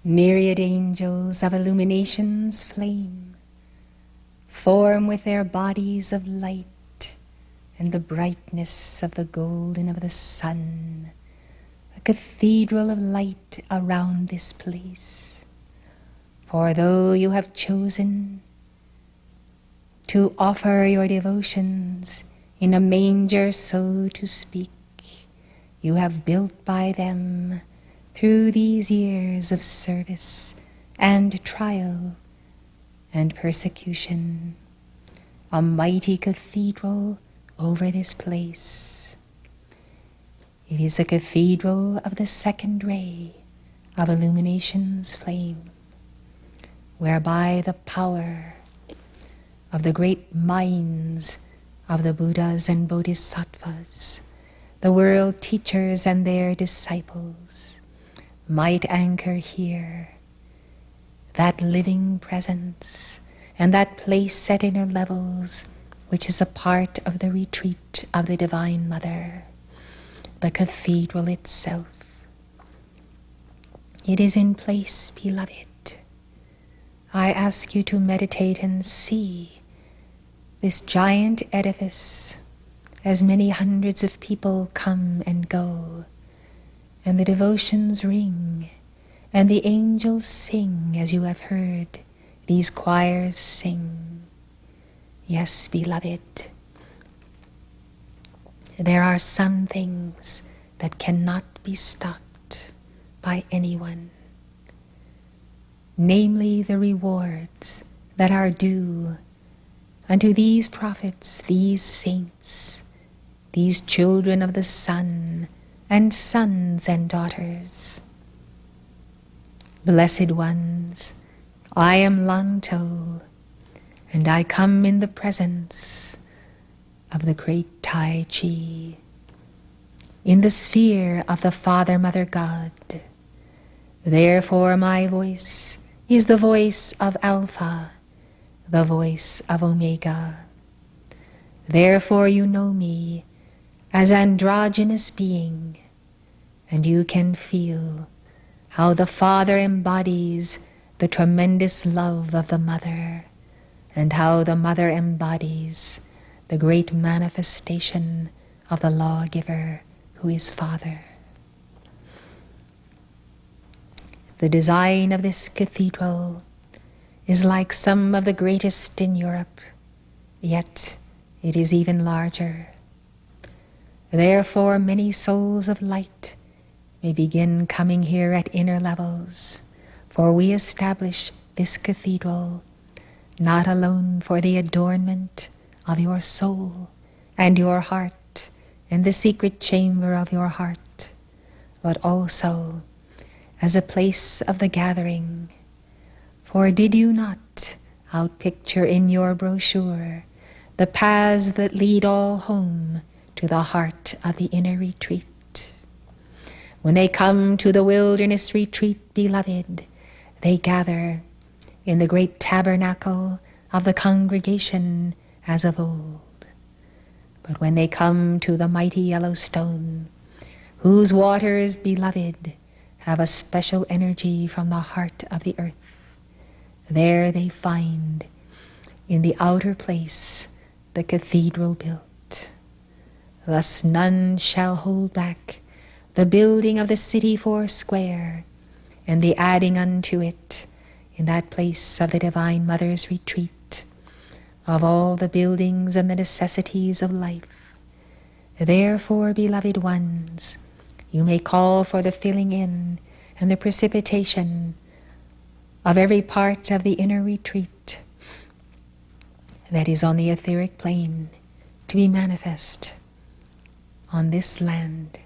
Myriad angels of illumination's flame form with their bodies of light and the brightness of the golden of the sun, a cathedral of light around this place. For though you have chosen to offer your devotions in a manger, so to speak, you have built by them through these years of service and trial and persecution a mighty cathedral over this place. It is a cathedral of the second ray of illumination's flame, whereby the power of the great minds of the Buddhas and Bodhisattvas, the world teachers and their disciples, might anchor here, that living presence and that place at inner levels which is a part of the retreat of the Divine Mother, the cathedral itself. It is in place, beloved. I ask you to meditate and see this giant edifice as many hundreds of people come and go, and the devotions ring, and the angels sing as you have heard these choirs sing. Yes, beloved, there are some things that cannot be stopped by anyone, namely the rewards that are due unto these prophets, these saints, these children of the sun, and sons and daughters. Blessed ones, I am LANTO, and I come in the presence of the great Tai Chi, in the sphere of the Father, Mother, God. Therefore my voice is the voice of Alpha, the voice of Omega. Therefore you know me as androgynous being, and you can feel how the Father embodies the tremendous love of the Mother, and how the Mother embodies the great manifestation of the lawgiver who is Father. The design of this cathedral is like some of the greatest in Europe, yet it is even larger. Therefore many souls of light may begin coming here at inner levels, for we establish this cathedral not alone for the adornment of your soul and your heart and the secret chamber of your heart, but also as a place of the gathering. For did you not outpicture in your brochure the paths that lead all home to the heart of the inner retreat? When they come to the wilderness retreat, beloved, they gather in the great tabernacle of the congregation as of old. But when they come to the mighty Yellowstone, whose waters, beloved, have a special energy from the heart of the earth, there they find in the outer place the cathedral built. Thus none shall hold back the building of the city foursquare, and the adding unto it, in that place of the Divine Mother's retreat, of all the buildings and the necessities of life. Therefore, beloved ones, you may call for the filling in and the precipitation of every part of the inner retreat that is on the etheric plane to be manifest on this land,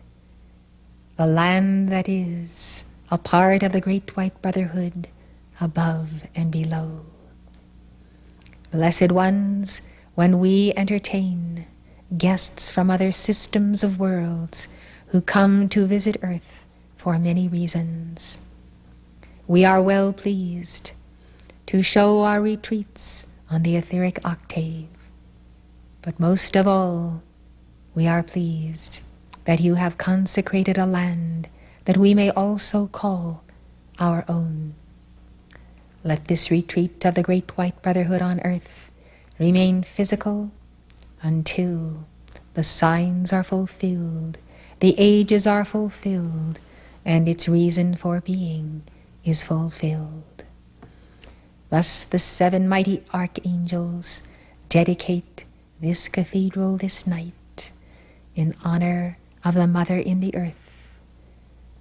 the land that is a part of the great white brotherhood above and below. Blessed ones, when we entertain guests from other systems of worlds who come to visit Earth for many reasons, we are well pleased to show our retreats on the etheric octave. But most of all, we are pleased that you have consecrated a land that we may also call our own. Let this retreat of the Great White Brotherhood on earth remain physical until the signs are fulfilled, the ages are fulfilled, and its reason for being is fulfilled. Thus the 7 mighty archangels dedicate this cathedral this night in honor of the Mother in the earth,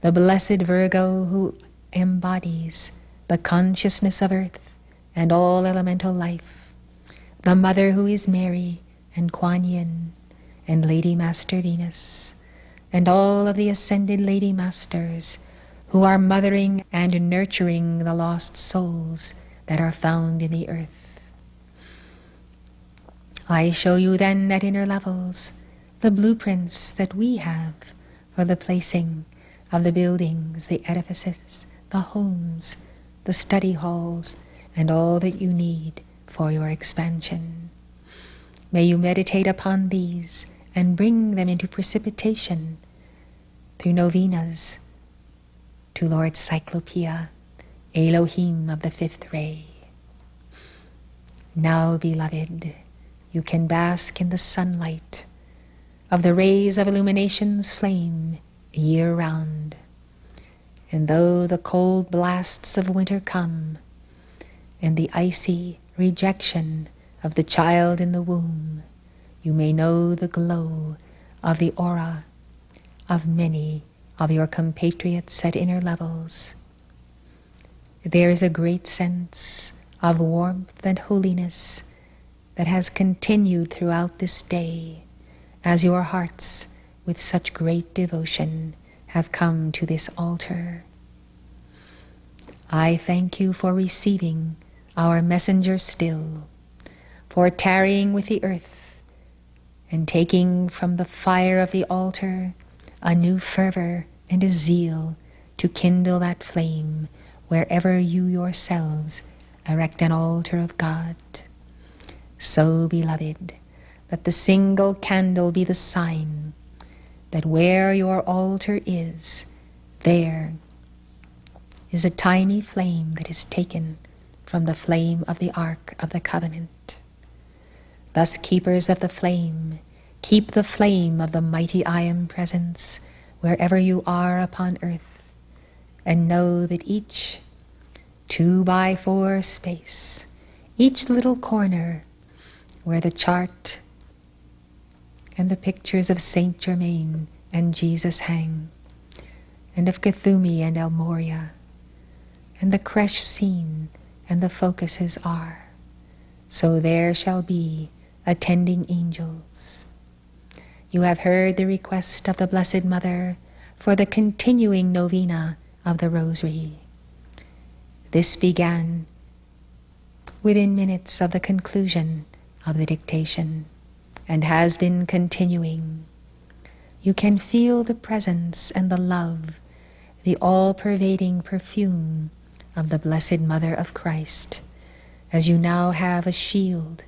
the blessed Virgo who embodies the consciousness of earth and all elemental life, the Mother who is Mary and Kuan Yin and Lady Master Venus, and all of the ascended Lady Masters who are mothering and nurturing the lost souls that are found in the earth. I show you then at inner levels the blueprints that we have for the placing of the buildings, the edifices, the homes, the study halls, and all that you need for your expansion. May you meditate upon these and bring them into precipitation through novenas to Lord Cyclopea, Elohim of the 5th ray. Now, beloved, you can bask in the sunlight of the rays of illumination's flame year-round. And though the cold blasts of winter come, and the icy rejection of the child in the womb, you may know the glow of the aura of many of your compatriots at inner levels. There is a great sense of warmth and holiness that has continued throughout this day, as your hearts, with such great devotion, have come to this altar. I thank you for receiving our messenger still, for tarrying with the earth, and taking from the fire of the altar a new fervor and a zeal to kindle that flame wherever you yourselves erect an altar of God. So, beloved, let the single candle be the sign that where your altar is, there is a tiny flame that is taken from the flame of the Ark of the Covenant. Thus, keepers of the flame, keep the flame of the mighty I Am Presence wherever you are upon earth, and know that each 2x4 space, each little corner where the chart and the pictures of Saint Germain and Jesus hang, and of Cthulhu and El Moria, and the creche scene and the focuses are, so there shall be attending angels. You have heard the request of the Blessed Mother for the continuing novena of the Rosary. This began within minutes of the conclusion of the dictation, and has been continuing. You can feel the presence and the love, the all-pervading perfume of the Blessed Mother of Christ, as you now have a shield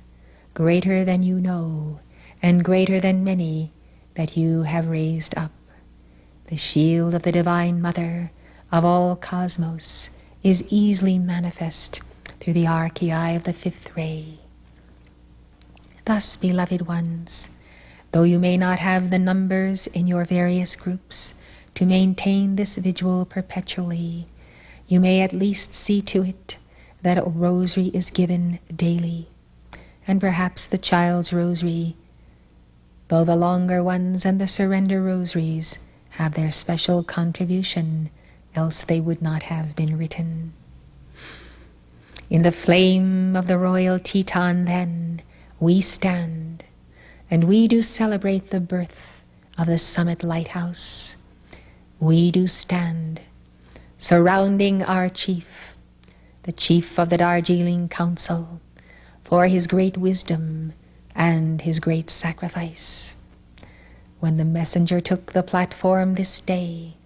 greater than you know, and greater than many that you have raised up. The shield of the Divine Mother of all cosmos is easily manifest through the archei of the 5th ray. Thus, beloved ones, though you may not have the numbers in your various groups to maintain this vigil perpetually, you may at least see to it that a rosary is given daily, and perhaps the child's rosary, though the longer ones and the surrender rosaries have their special contribution, else they would not have been written. In the flame of the royal Teton, then, we stand, and we do celebrate the birth of the Summit Lighthouse. We do stand, surrounding our chief, the chief of the Darjeeling Council, for his great wisdom and his great sacrifice. When the messenger took the platform this day,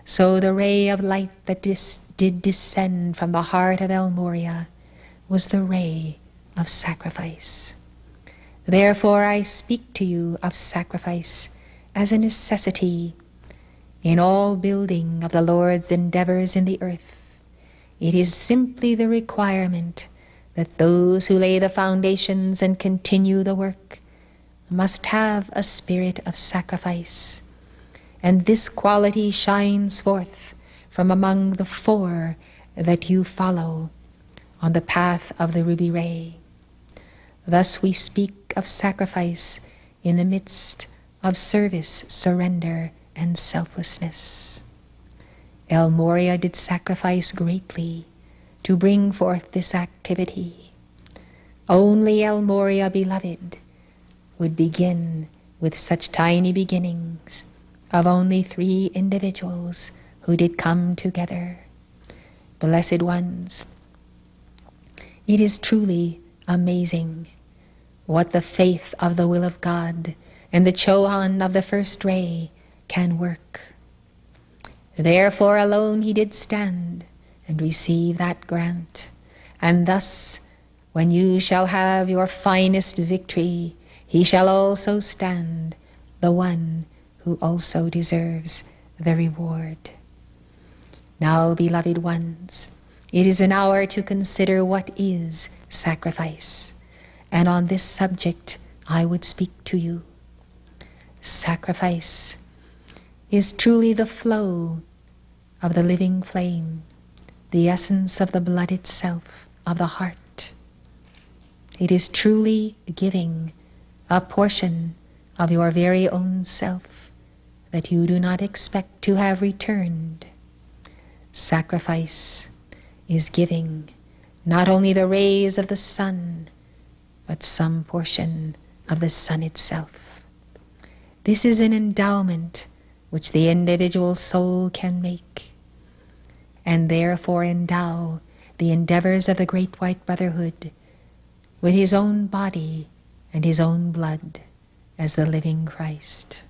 so the ray of light that did descend from the heart of El Moria was the ray of sacrifice. Therefore I speak to you of sacrifice as a necessity in all building of the Lord's endeavors in the earth, It is simply the requirement that those who lay the foundations and continue the work must have a spirit of sacrifice. And this quality shines forth from among the four that you follow on the path of the ruby ray. Thus we speak of sacrifice in the midst of service, surrender, and selflessness. El Morya did sacrifice greatly to bring forth this activity. Only El Morya, beloved, would begin with such tiny beginnings of only 3 individuals who did come together. Blessed ones, it is truly amazing what the faith of the will of God and the Chohan of the first ray can work. Therefore alone he did stand and receive that grant. And thus, when you shall have your finest victory, he shall also stand, the one who also deserves the reward. Now, beloved ones, it is an hour to consider what is sacrifice. And on this subject I would speak to you. Sacrifice is truly the flow of the living flame, the essence of the blood itself, of the heart. It is truly giving a portion of your very own self that you do not expect to have returned. Sacrifice is giving not only the rays of the sun, but some portion of the sun itself. This is an endowment which the individual soul can make, and therefore endow the endeavors of the Great White Brotherhood with his own body and his own blood as the living Christ.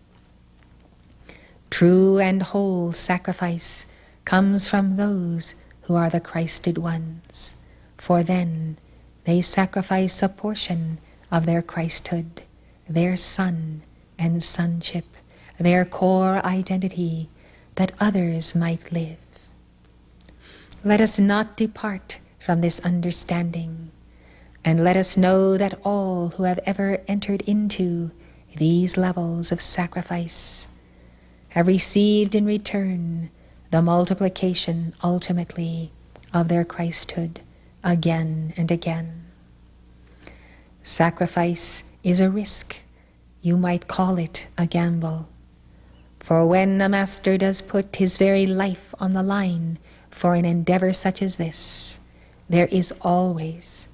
True and whole sacrifice comes from those who are the Christed ones, for then they sacrifice a portion of their Christhood, their son and sonship, their core identity, that others might live. Let us not depart from this understanding, and let us know that all who have ever entered into these levels of sacrifice have received in return the multiplication ultimately of their Christhood again and again. Sacrifice is a risk. You might call it a gamble. For when a master does put his very life on the line for an endeavor such as this, there is always,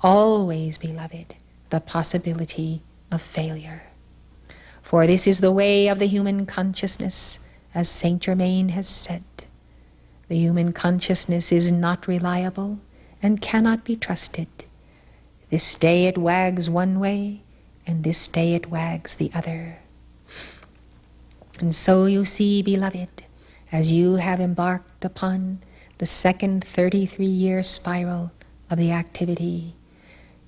beloved, the possibility of failure. For this is the way of the human consciousness, as Saint Germain has said. The human consciousness is not reliable and cannot be trusted. This day it wags one way, and this day it wags the other. And so you see, beloved, as you have embarked upon the second 33-year spiral of the activity,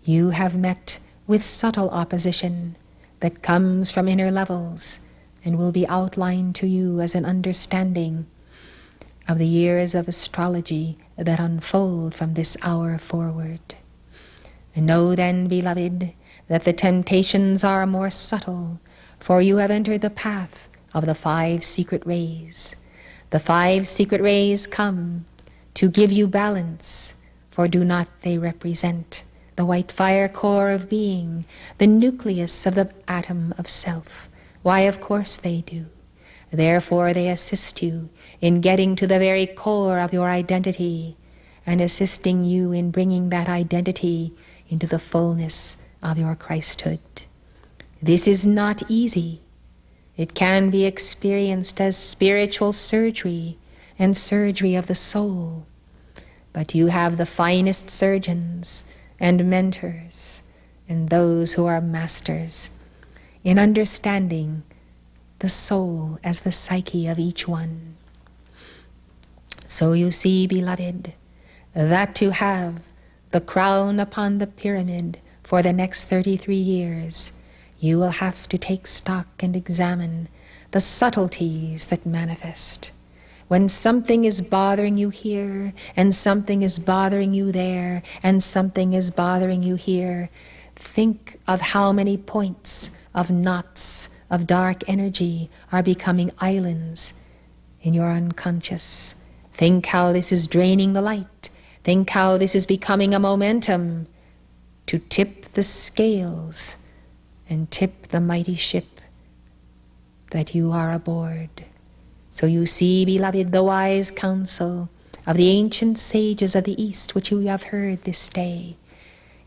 you have met with subtle opposition that comes from inner levels and will be outlined to you as an understanding of the years of astrology that unfold from this hour forward. And know then, beloved, that the temptations are more subtle, for you have entered the path of the 5 secret rays. The 5 secret rays come to give you balance, for do not they represent the white fire core of being, the nucleus of the atom of self? Why, of course they do. Therefore they assist you in getting to the very core of your identity and assisting you in bringing that identity into the fullness of your Christhood. This is not easy. It can be experienced as spiritual surgery and surgery of the soul. But you have the finest surgeons and mentors and those who are masters in understanding the soul as the psyche of each one. So you see, beloved, that to have the crown upon the pyramid for the next 33 years, you will have to take stock and examine the subtleties that manifest. When something is bothering you here, and something is bothering you there, and something is bothering you here, think of how many points of knots of dark energy are becoming islands in your unconscious. Think how this is draining the light. Think how this is becoming a momentum to tip the scales and tip the mighty ship that you are aboard. So you see, beloved, the wise counsel of the ancient sages of the East, which you have heard this day,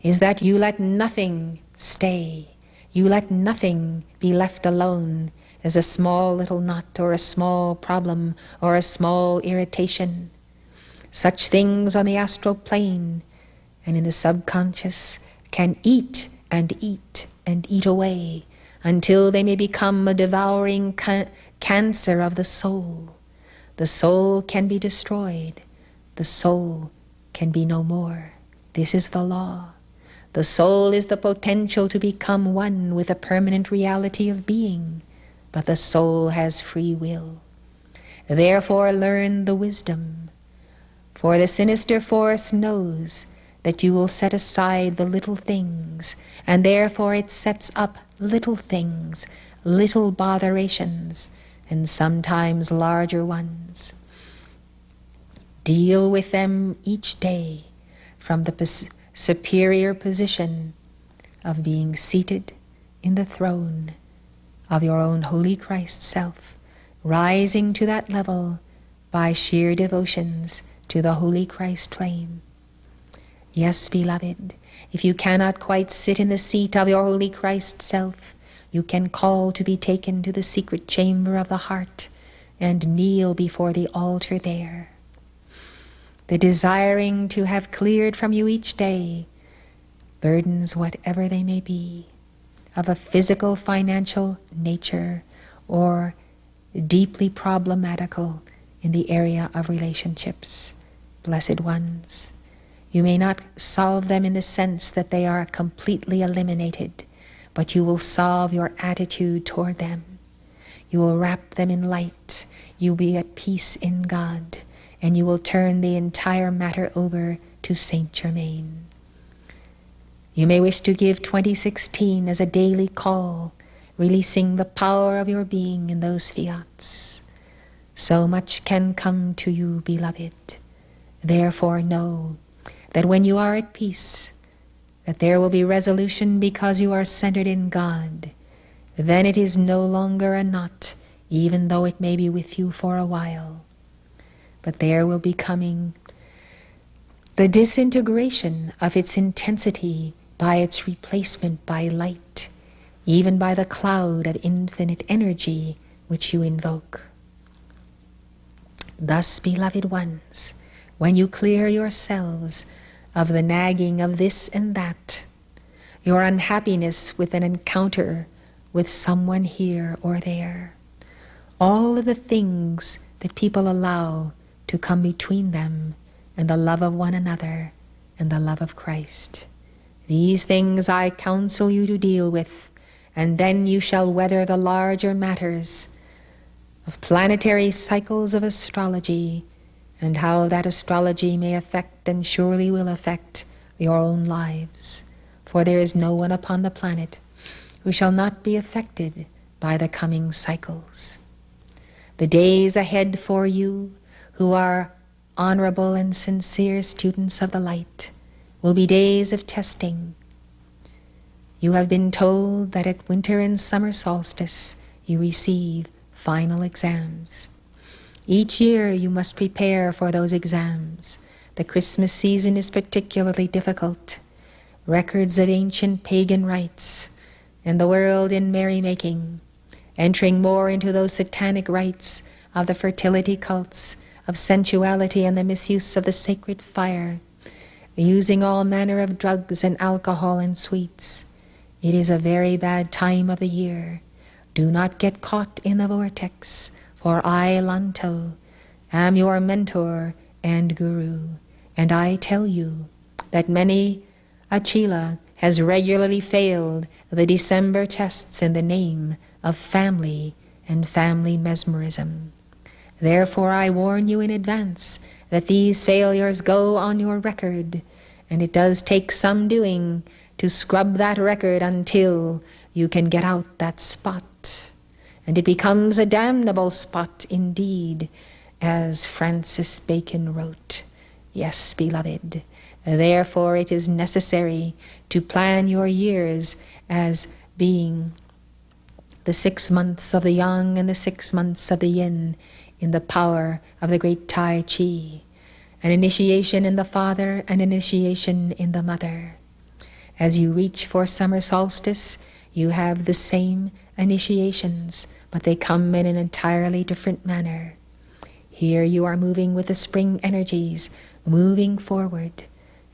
is that you let nothing stay. You let nothing be left alone as a small little knot or a small problem or a small irritation. Such things on the astral plane and in the subconscious can eat and eat and eat away until they may become a devouring cancer of the soul. The soul can be destroyed. The soul can be no more. This is the law. The soul is the potential to become one with the permanent reality of being, but the soul has free will. Therefore learn the wisdom, for the sinister force knows that you will set aside the little things, and therefore it sets up little things, little botherations, and sometimes larger ones. Deal with them each day from the superior position of being seated in the throne of your own holy Christ self, rising to that level by sheer devotions to the holy Christ flame. Yes, beloved, if you cannot quite sit in the seat of your holy Christ self, you can call to be taken to the secret chamber of the heart and kneel before the altar there. The desiring to have cleared from you each day burdens, whatever they may be, of a physical, financial nature, or deeply problematical in the area of relationships. Blessed ones, you may not solve them in the sense that they are completely eliminated, but you will solve your attitude toward them. You will wrap them in light. You will be at peace in God, and you will turn the entire matter over to Saint Germain. You may wish to give 2016 as a daily call, releasing the power of your being in those fiats. So much can come to you, beloved. Therefore know that when you are at peace, that there will be resolution because you are centered in God. Then it is no longer a knot, even though it may be with you for a while. But there will be coming the disintegration of its intensity by its replacement by light, even by the cloud of infinite energy which you invoke. Thus, beloved ones, when you clear yourselves of the nagging of this and that, your unhappiness with an encounter with someone here or there, all of the things that people allow to come between them and the love of one another and the love of Christ. These things I counsel you to deal with, and then you shall weather the larger matters of planetary cycles of astrology, and how that astrology may affect and surely will affect your own lives. For there is no one upon the planet who shall not be affected by the coming cycles. The days ahead for you who are honorable and sincere students of the light will be days of testing. You have been told that at winter and summer solstice you receive final exams. Each year you must prepare for those exams. The Christmas season is particularly difficult. Records of ancient pagan rites and the world in merrymaking, entering more into those satanic rites of the fertility cults, of sensuality and the misuse of the sacred fire, using all manner of drugs and alcohol and sweets. It is a very bad time of the year. Do not get caught in the vortex, for I, LANTO, am your mentor and guru, and I tell you that many a Chela has regularly failed the December tests in the name of family and family mesmerism. Therefore I warn you in advance that these failures go on your record, and it does take some doing to scrub that record until you can get out that spot. And it becomes a damnable spot indeed, as Francis Bacon wrote. Yes, beloved, therefore it is necessary to plan your years as being the 6 months of the yang and the 6 months of the yin in the power of the great Tai Chi, an initiation in the father, an initiation in the mother. As you reach for summer solstice, you have the same initiations, but they come in an entirely different manner. Here you are moving with the spring energies, moving forward,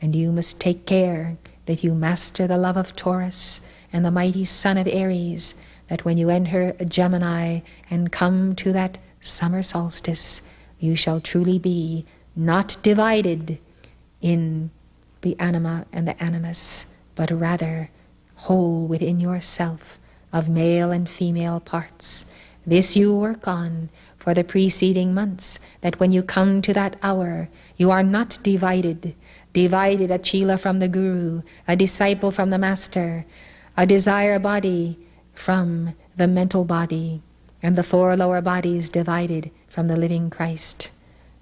and you must take care that you master the love of Taurus and the mighty son of Aries, that when you enter Gemini and come to that summer solstice, you shall truly be not divided in the anima and the animus, but rather whole within yourself of male and female parts. This you work on for the preceding months, that when you come to that hour, you are not divided, a chela from the guru, a disciple from the master, a desire body from the mental body, and the 4 lower bodies divided from the living Christ.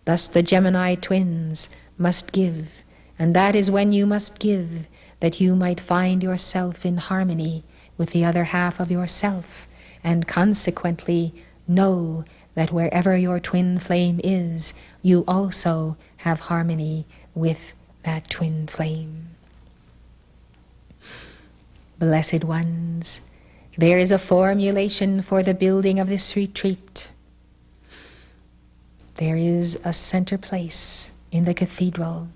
Thus the Gemini twins must give, and that is when you must give, that you might find yourself in harmony with the other half of yourself, and consequently know that wherever your twin flame is, you also have harmony with that twin flame. Blessed ones, there is a formulation for the building of this retreat. There is a center place in the cathedral.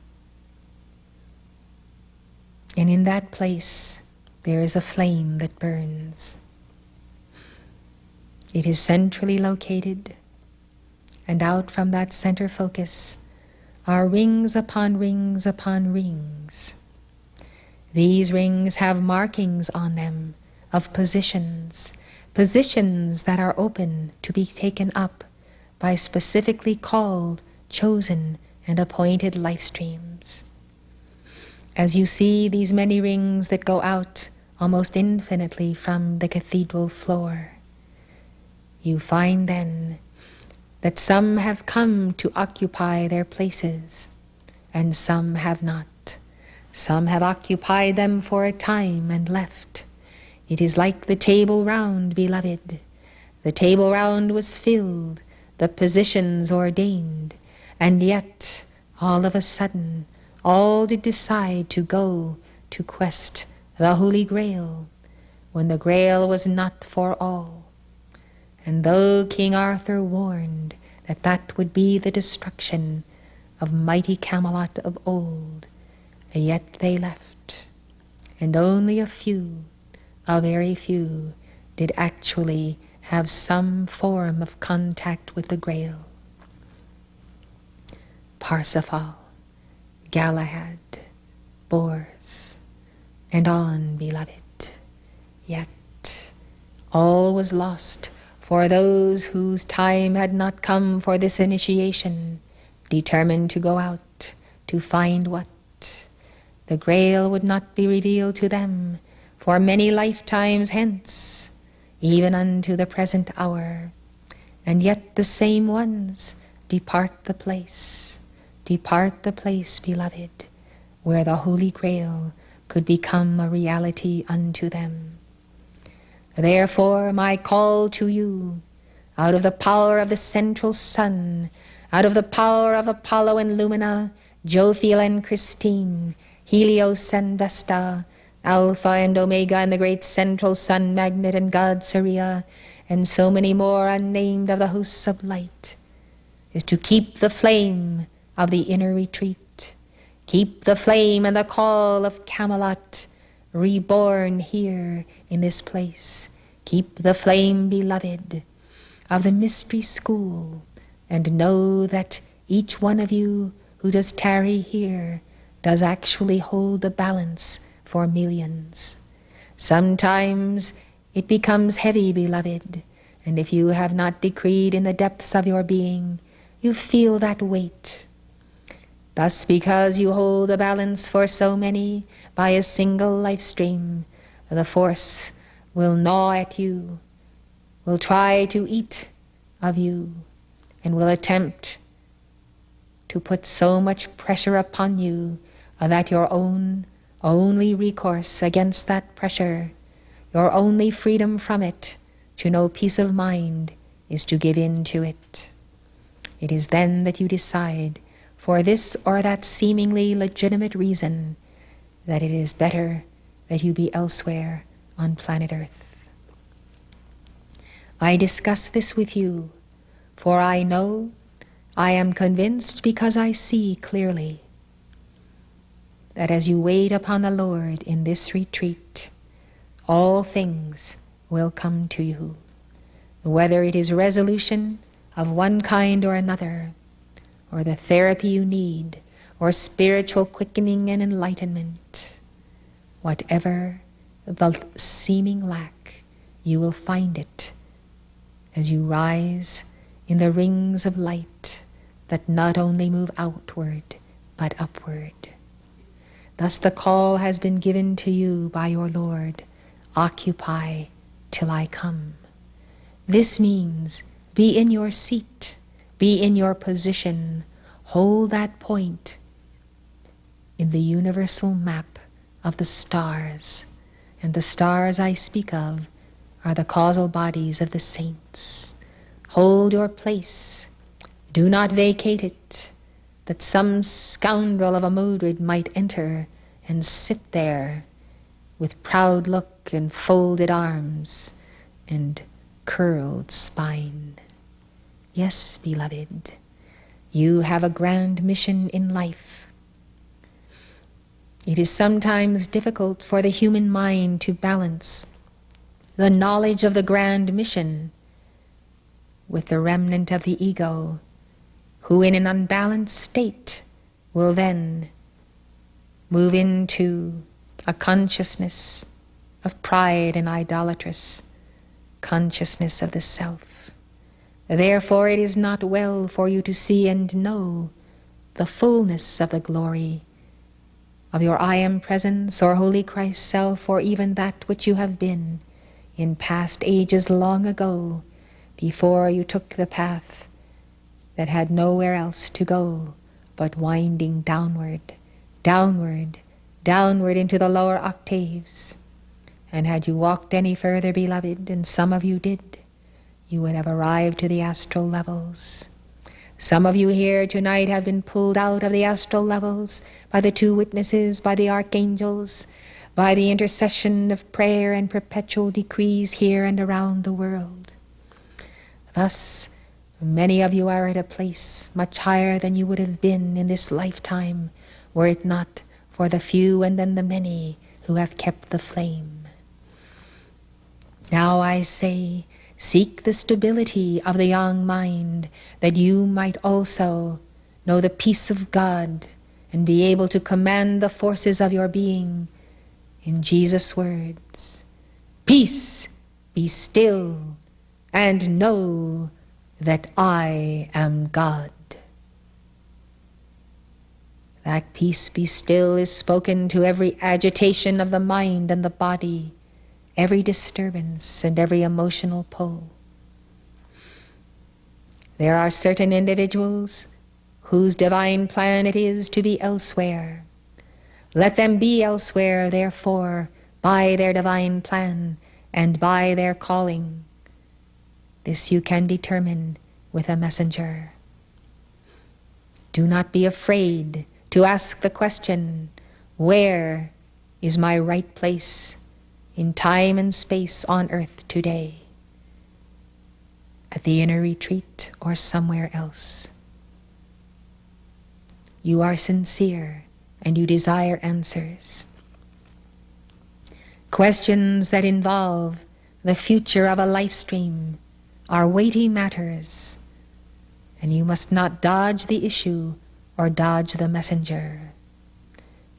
And in that place, there is a flame that burns. It is centrally located, and out from that center focus are rings upon rings upon rings. These rings have markings on them of positions that are open to be taken up by specifically called, chosen, and appointed life streams. As you see these many rings that go out almost infinitely from the cathedral floor, you find then that some have come to occupy their places, and some have not. Some have occupied them for a time and left. It is like the table round, beloved. The table round was filled, the positions ordained, and yet, all of a sudden, all did decide to go to quest the Holy Grail, when the Grail was not for all. And though King Arthur warned that that would be the destruction of mighty Camelot of old, yet they left, and only a few, a very few, did actually have some form of contact with the Grail. Parsifal, Galahad, Bors, and on, beloved. Yet all was lost for those whose time had not come for this initiation, determined to go out to find what? The Grail would not be revealed to them for many lifetimes hence, even unto the present hour. And yet the same ones depart the place, beloved, where the Holy Grail could become a reality unto them. Therefore, my call to you, out of the power of the central sun, out of the power of Apollo and Lumina, Jophiel and Christine, Helios and Vesta, Alpha and Omega and the great central sun magnet and God Saria, and so many more unnamed of the hosts of light, is to keep the flame of the inner retreat, keep the flame and the call of Camelot reborn here in this place. Keep the flame, beloved, of the mystery school, and know that each one of you who does tarry here does actually hold the balance for millions. Sometimes it becomes heavy, beloved, And if you have not decreed in the depths of your being, you feel that weight. Thus, because you hold the balance for so many by a single life stream, the force will gnaw at you, will try to eat of you, and will attempt to put so much pressure upon you that your only recourse against that pressure, your only freedom from it, to know peace of mind, is to give in to it. It is then that you decide, for this or that seemingly legitimate reason, that it is better that you be elsewhere on planet Earth. I discuss this with you, for I am convinced because I see clearly that as you wait upon the Lord in this retreat, all things will come to you, whether it is resolution of one kind or another, or the therapy you need, or spiritual quickening and enlightenment. Whatever the seeming lack, you will find it as you rise in the rings of light that not only move outward, but upward. Thus the call has been given to you by your Lord, occupy till I come. This means be in your seat, be in your position, hold that point in the universal map of the stars. And the stars I speak of are the causal bodies of the saints. Hold your place, do not vacate it, that some scoundrel of a Modred might enter and sit there with proud look and folded arms and curled spine. Yes, beloved, you have a grand mission in life. It is sometimes difficult for the human mind to balance the knowledge of the grand mission with the remnant of the ego, who in an unbalanced state will then move into a consciousness of pride and idolatrous consciousness of the self. Therefore it is not well for you to see and know the fullness of the glory of your I am presence or Holy Christ self, or even that which you have been in past ages long ago, before you took the path that had nowhere else to go but winding downward, downward, downward into the lower octaves. And had you walked any further, beloved, and some of you did, you would have arrived to the astral levels. Some of you here tonight have been pulled out of the astral levels by the two witnesses, by the archangels, by the intercession of prayer and perpetual decrees here and around the world. Thus, many of you are at a place much higher than you would have been in this lifetime, were it not for the few and then the many who have kept the flame. Now I say, seek the stability of the young mind, that you might also know the peace of God and be able to command the forces of your being in Jesus' words. Peace, be still, and know that I am God. That peace be still is spoken to every agitation of the mind and the body, every disturbance and every emotional pull. There are certain individuals whose divine plan it is to be elsewhere. Let them be elsewhere, therefore, by their divine plan and by their calling. This you can determine with a messenger. Do not be afraid to ask the question, where is my right place in time and space on earth today? At the inner retreat or somewhere else? You are sincere and you desire answers. Questions that involve the future of a life stream are weighty matters, and you must not dodge the issue or dodge the messenger.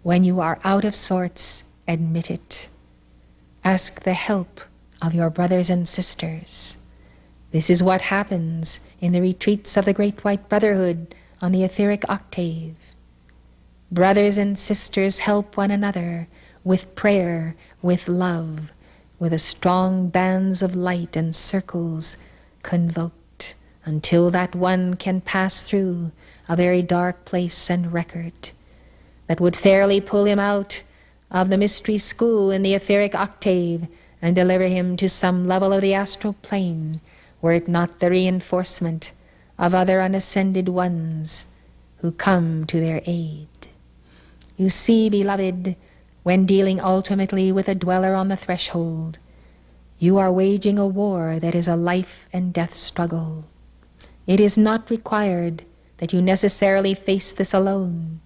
When you are out of sorts, admit it. Ask the help of your brothers and sisters. This is what happens in the retreats of the Great White Brotherhood on the etheric octave. Brothers and sisters help one another with prayer, with love, with the strong bands of light and circles convoked, until that one can pass through a very dark place and record that would fairly pull him out of the mystery school in the etheric octave and deliver him to some level of the astral plane, were it not the reinforcement of other unascended ones who come to their aid. You see, beloved, when dealing ultimately with a dweller on the threshold, you are waging a war that is a life and death struggle. It is not required that you necessarily face this alone.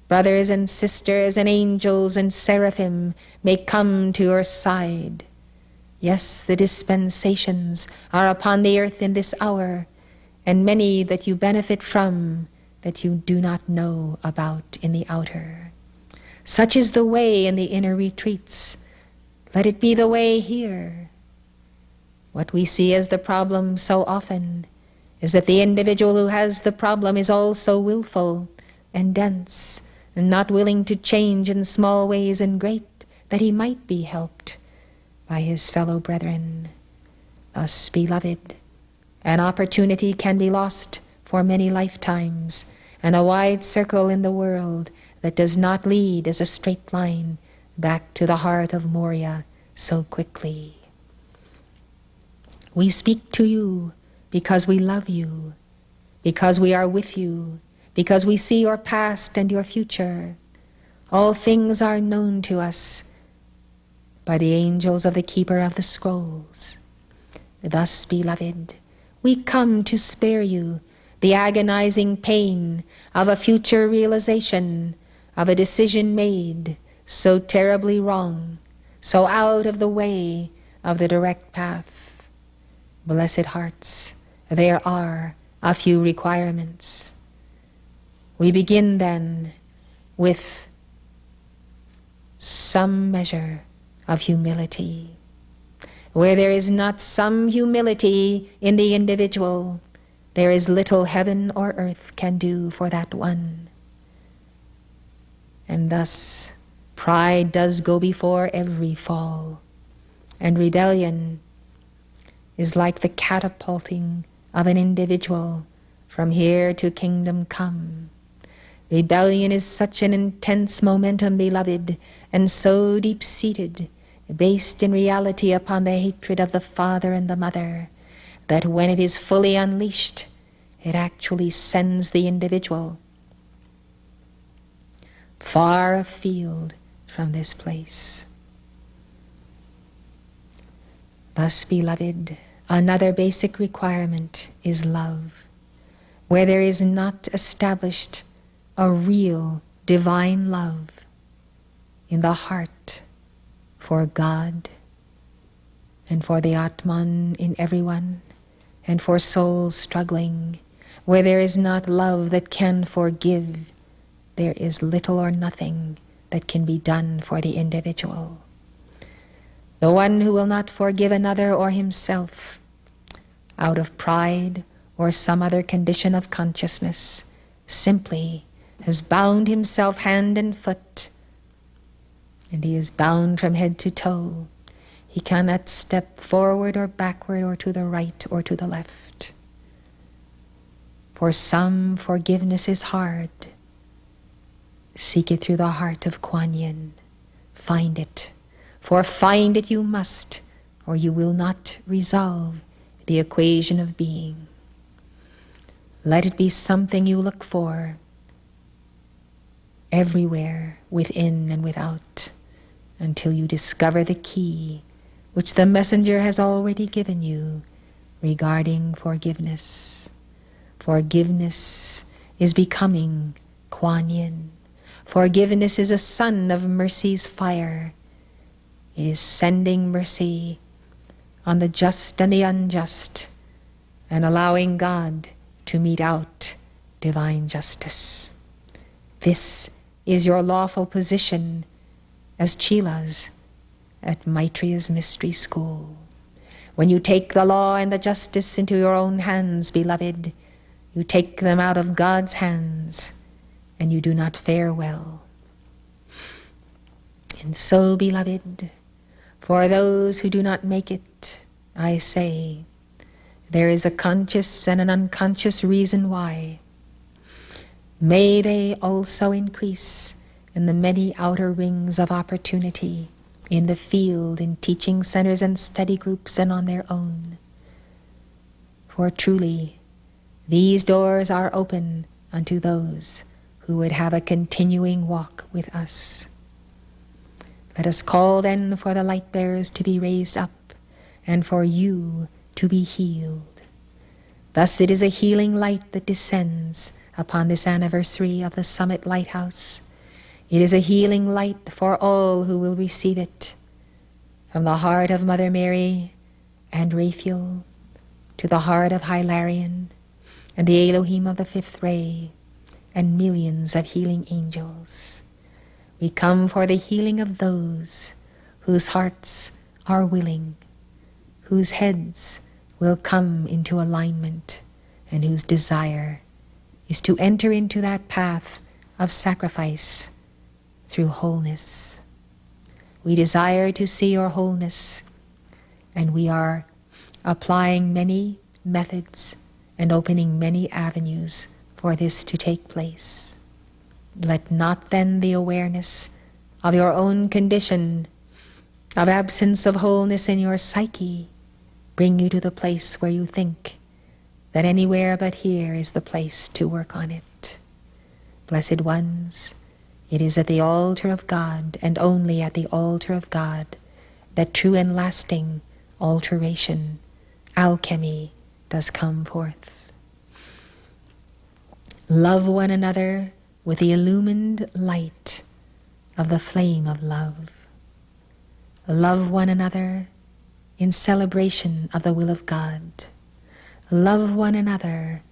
Brothers and sisters and angels and seraphim may come to your side. Yes, the dispensations are upon the earth in this hour, and many that you benefit from that you do not know about in the outer. Such is the way in the inner retreats. Let it be the way here. What we see as the problem so often is that the individual who has the problem is also willful and dense and not willing to change in small ways and great, that he might be helped by his fellow brethren. Thus, beloved, an opportunity can be lost for many lifetimes, and a wide circle in the world that does not lead as a straight line back to the heart of Moria so quickly. We speak to you because we love you, because we are with you, because we see your past and your future. All things are known to us by the angels of the Keeper of the Scrolls. Thus, beloved, we come to spare you the agonizing pain of a future realization of a decision made so terribly wrong, so out of the way of the direct path. Blessed hearts, there are a few requirements. We begin then with some measure of humility. Where there is not some humility in the individual, there is little heaven or earth can do for that one. And thus, pride does go before every fall, and rebellion is like the catapulting of an individual from here to kingdom come. Rebellion is such an intense momentum, beloved, and so deep-seated, based in reality upon the hatred of the father and the mother, that when it is fully unleashed, it actually sends the individual far afield from this place. Thus, beloved, another basic requirement is love. Where there is not established a real divine love in the heart for God and for the Atman in everyone and for souls struggling, where there is not love that can forgive, there is little or nothing that can be done for the individual. The one who will not forgive another or himself out of pride or some other condition of consciousness simply has bound himself hand and foot, and he is bound from head to toe. He cannot step forward or backward or to the right or to the left. For some, forgiveness is hard. Seek it through the heart of Kuan Yin. Find it, for find it you must, or you will not resolve the equation of being. Let it be something you look for everywhere, within and without, until you discover the key which the messenger has already given you regarding forgiveness. Forgiveness is becoming Kuan Yin. Forgiveness is a son of mercy's fire. It is sending mercy on the just and the unjust, and allowing God to mete out divine justice. This is your lawful position as Chelas at Maitriya's Mystery School. When you take the law and the justice into your own hands, beloved, you take them out of God's hands, and you do not fare well. And so, beloved, for those who do not make it, I say, there is a conscious and an unconscious reason why. May they also increase in the many outer rings of opportunity, in the field, in teaching centers and study groups, and on their own. For truly, these doors are open unto those who would have a continuing walk with us. Let us call then for the light bearers to be raised up, and for you to be healed. Thus it is a healing light that descends upon this anniversary of the Summit Lighthouse. It is a healing light for all who will receive it, from the heart of Mother Mary and Raphael to the heart of Hilarion and the Elohim of the fifth ray and millions of healing angels. We come for the healing of those whose hearts are willing, whose heads will come into alignment, and whose desire is to enter into that path of sacrifice through wholeness. We desire to see your wholeness, and we are applying many methods and opening many avenues for this to take place. Let not then the awareness of your own condition, of absence of wholeness in your psyche, bring you to the place where you think that anywhere but here is the place to work on it. Blessed ones, it is at the altar of God, and only at the altar of God, that true and lasting alteration, alchemy, does come forth. Love one another with the illumined light of the flame of love. Love one another in celebration of the will of God. Love one another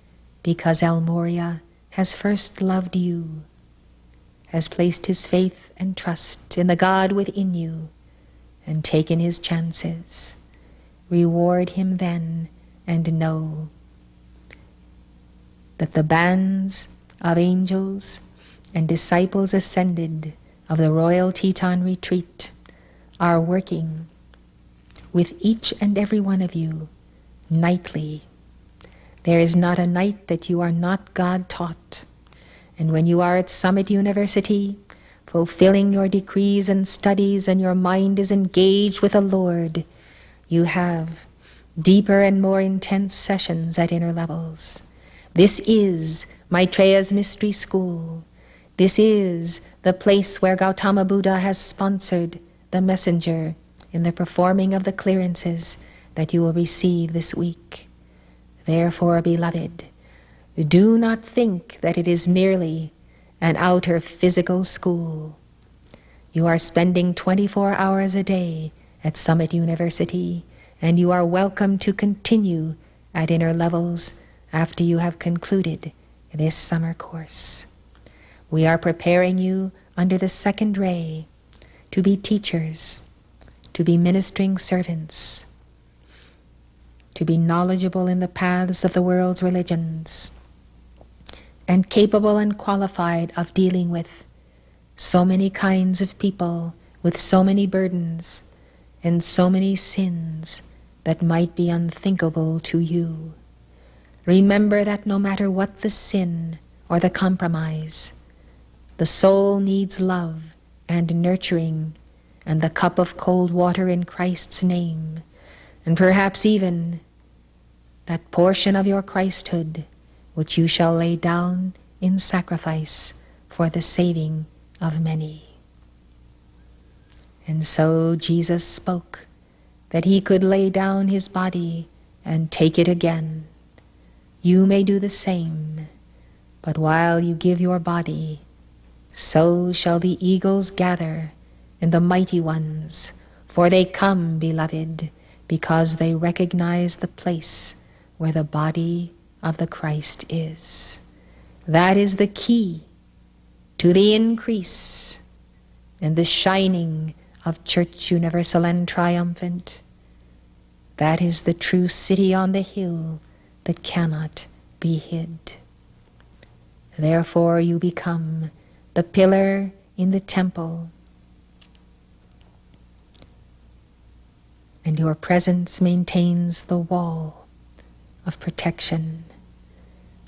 because El Moria has first loved you, has placed his faith and trust in the God within you, and taken his chances. Reward him then, and know that the bands of angels and disciples ascended of the Royal Teton Retreat are working with each and every one of you nightly. There is not a night that you are not God-taught. And when you are at Summit University, fulfilling your decrees and studies, and your mind is engaged with the Lord, you have deeper and more intense sessions at inner levels. This is Maitreya's Mystery School. This is the place where Gautama Buddha has sponsored the messenger in the performing of the clearances that you will receive this week. Therefore, beloved, do not think that it is merely an outer physical school. You are spending 24 hours a day at Summit University, and you are welcome to continue at inner levels after you have concluded this summer course. We are preparing you under the second ray to be teachers, to be ministering servants, to be knowledgeable in the paths of the world's religions, and capable and qualified of dealing with so many kinds of people, with so many burdens and so many sins that might be unthinkable to you. Remember that no matter what the sin or the compromise, the soul needs love and nurturing and the cup of cold water in Christ's name, and perhaps even that portion of your Christhood which you shall lay down in sacrifice for the saving of many. And so Jesus spoke that he could lay down his body and take it again. You may do the same, but while you give your body, so shall the eagles gather in the mighty ones, for they come, beloved, because they recognize the place where the body of the Christ is. That is the key to the increase and the shining of Church Universal and Triumphant. That is the true city on the hill that cannot be hid. Therefore you become the pillar in the temple, and your presence maintains the wall of protection.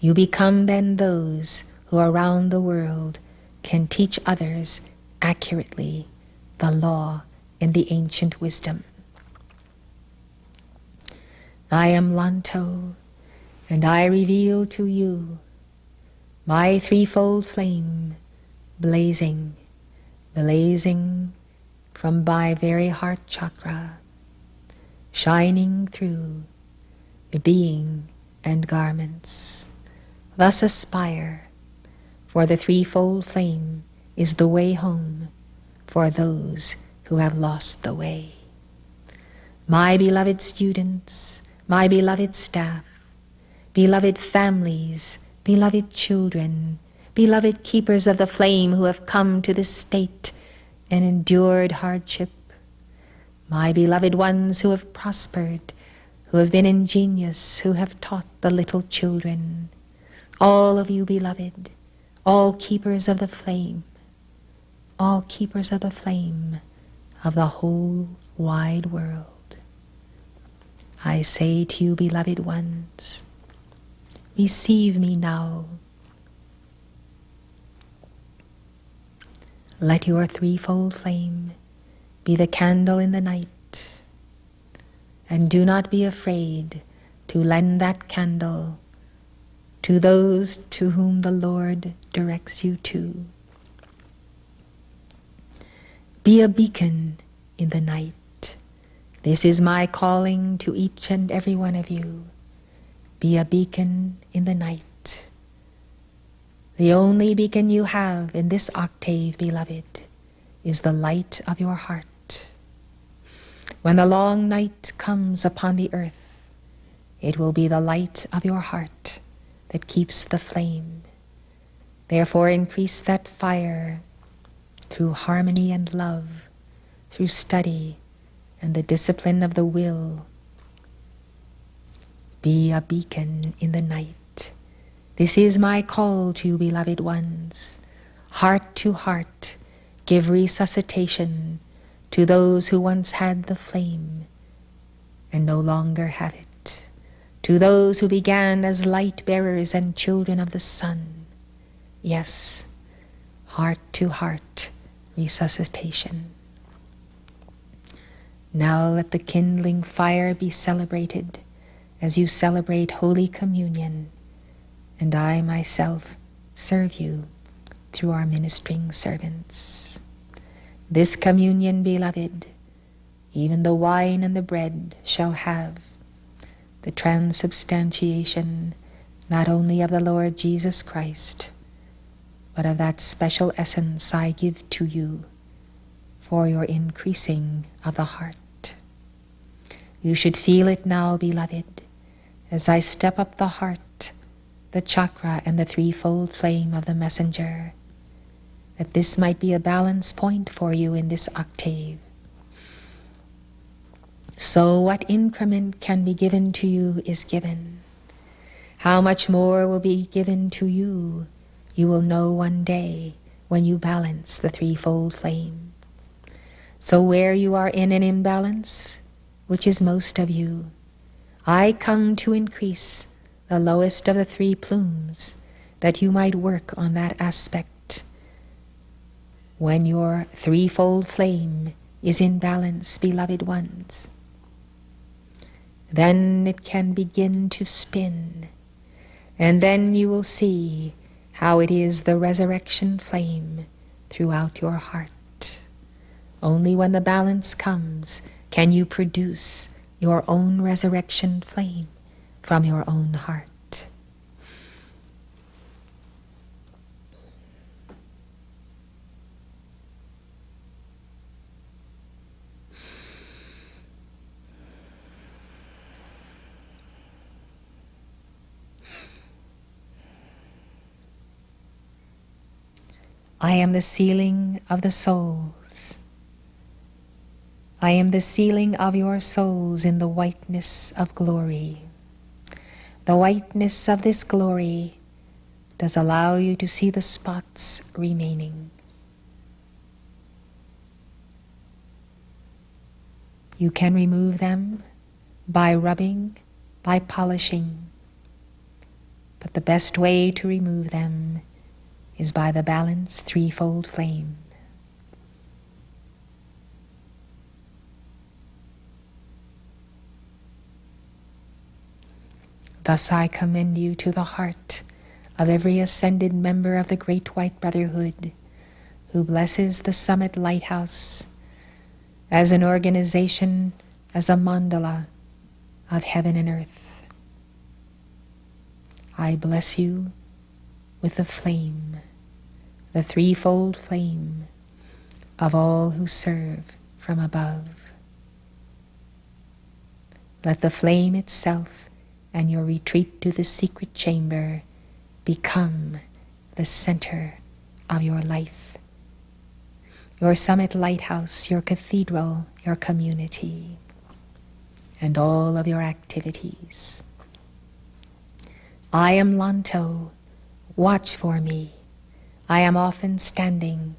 You become then those who around the world can teach others accurately the law and the ancient wisdom. I am LANTO, and I reveal to you my threefold flame, blazing from my very heart chakra, shining through the being and garments. Thus aspire, for the threefold flame is the way home for those who have lost the way. My beloved students, my beloved staff, beloved families, beloved children, beloved keepers of the flame who have come to this state and endured hardship, my beloved ones who have prospered, who have been ingenious, who have taught the little children, all of you beloved, all keepers of the flame, all keepers of the flame of the whole wide world. I say to you, beloved ones, receive me now. Let your threefold flame be the candle in the night, and do not be afraid to lend that candle to those to whom the Lord directs you to. Be a beacon in the night. This is my calling to each and every one of you. Be a beacon in the night. The only beacon you have in this octave, beloved, is the light of your heart. When the long night comes upon the earth, it will be the light of your heart that keeps the flame. Therefore increase that fire through harmony and love, through study and the discipline of the will. Be a beacon in the night. This is my call to you, beloved ones. Heart to heart, give resuscitation to those who once had the flame and no longer have it, to those who began as light bearers and children of the sun. Yes, heart to heart resuscitation. Now let the kindling fire be celebrated as you celebrate Holy Communion, and I myself serve you through our ministering servants. This communion, beloved, even the wine and the bread shall have the transubstantiation not only of the Lord Jesus Christ, but of that special essence I give to you for your increasing of the heart. You should feel it now, beloved, as I step up the heart, the chakra, and the threefold flame of the messenger, that this might be a balance point for you in this octave. So what increment can be given to you is given. How much more will be given to you, you will know one day when you balance the threefold flame. So where you are in an imbalance, which is most of you, I come to increase the lowest of the three plumes, that you might work on that aspect. When your threefold flame is in balance, beloved ones, then it can begin to spin, and then you will see how it is the resurrection flame throughout your heart. Only when the balance comes can you produce your own resurrection flame from your own heart. I am the sealing of the souls. I am the sealing of your souls in the whiteness of glory. The whiteness of this glory does allow you to see the spots remaining. You can remove them by rubbing, by polishing, but the best way to remove them is by the balanced threefold flame. Thus I commend you to the heart of every ascended member of the Great White Brotherhood who blesses the Summit Lighthouse as an organization, as a mandala of heaven and earth. I bless you with the flame, the threefold flame of all who serve from above. Let the flame itself and your retreat to the secret chamber become the center of your life, your Summit Lighthouse, your cathedral, your community, and all of your activities. I am LANTO, watch for me. I am often standing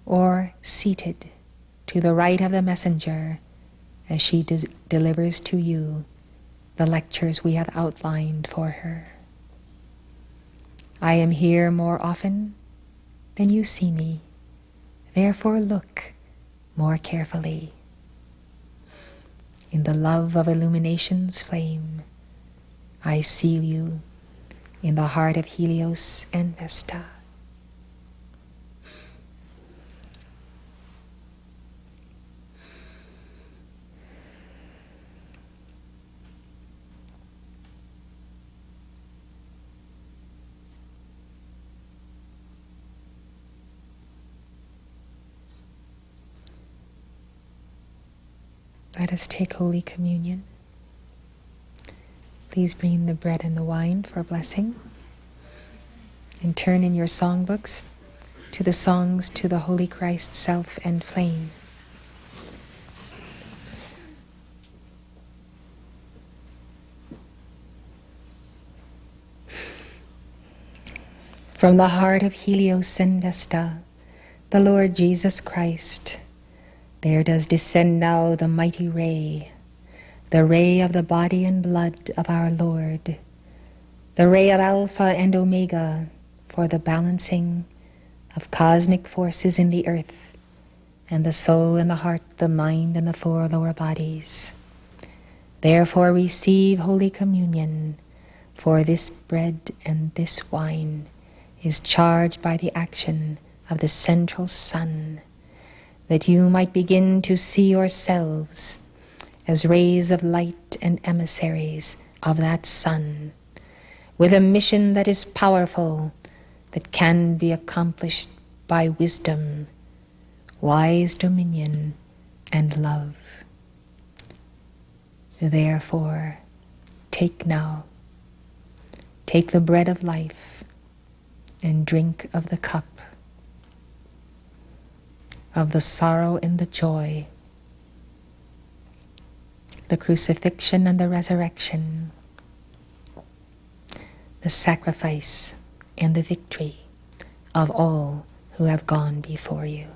or seated to the right of the messenger as she delivers to you the lectures we have outlined for her. I am here more often than you see me, therefore look more carefully. In the love of illumination's flame, I seal you in the heart of Helios and Vesta. Let us take Holy Communion. Please bring the bread and the wine for blessing, and turn in your songbooks to the songs to the Holy Christ Self and Flame. From the heart of Helios and Vesta, the Lord Jesus Christ, there does descend now the mighty ray, the ray of the body and blood of our Lord, the ray of Alpha and Omega for the balancing of cosmic forces in the earth, and the soul and the heart, the mind and the four lower bodies. Therefore receive Holy Communion, for this bread and this wine is charged by the action of the central sun, that you might begin to see yourselves as rays of light and emissaries of that sun, with a mission that is powerful, that can be accomplished by wisdom, wise dominion, and love. Therefore, take now, take the bread of life, and drink of the cup of the sorrow and the joy, the crucifixion and the resurrection, the sacrifice and the victory of all who have gone before you.